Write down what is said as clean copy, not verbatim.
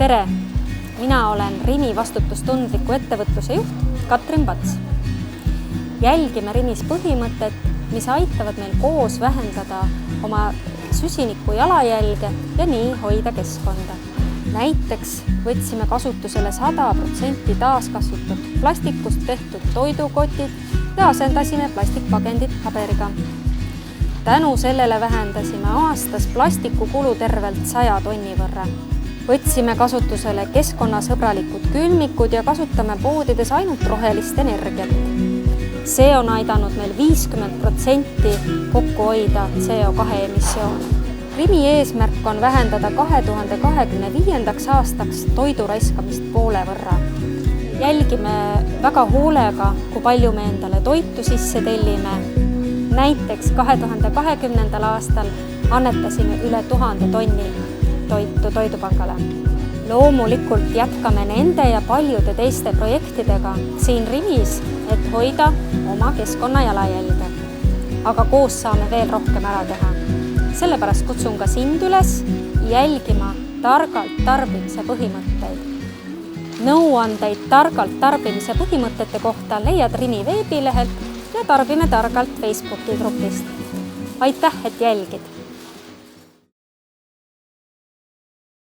Tere! Mina olen Rimi vastutustundliku ettevõtluse juht Katrin Pats. Jälgime Rimis põhimõtet, mis aitavad meil koos vähendada oma süsiniku jalajälge ja nii hoida keskkonda. Näiteks võtsime kasutusele 100% taaskasutatud plastikust tehtud toidukotid ja asendasime plastikpakendid paberiga. Tänu sellele vähendasime aastas plastikukulu tervelt 100 tonni võrra. Võtsime kasutusele keskkonnasõbralikud külmikud ja kasutame poodides ainult rohelist energiat. See on aidanud meil 50% kokku hoida CO2 emissioone. Rimi eesmärk on vähendada 2025. aastaks toidu raiskamist poole võrra. Jälgime väga hoolega, kui palju me endale toitu sisse tellime. Näiteks 2020. aastal annetasime üle 1000 tonni toitu Toidupangale. Loomulikult jätkame nende ja paljude teiste projektidega siin Rimis, et hoida oma keskkonna jalajälge. Aga koos saame veel rohkem ära teha. Sellepärast kutsun ka sind üles jälgima targalt tarbimise põhimõtteid. Nõuandeid targalt tarbimise põhimõtete kohta leiad Rimi veebilehelt ja Tarbime targalt Facebooki grupist. Aitäh, et jälgid!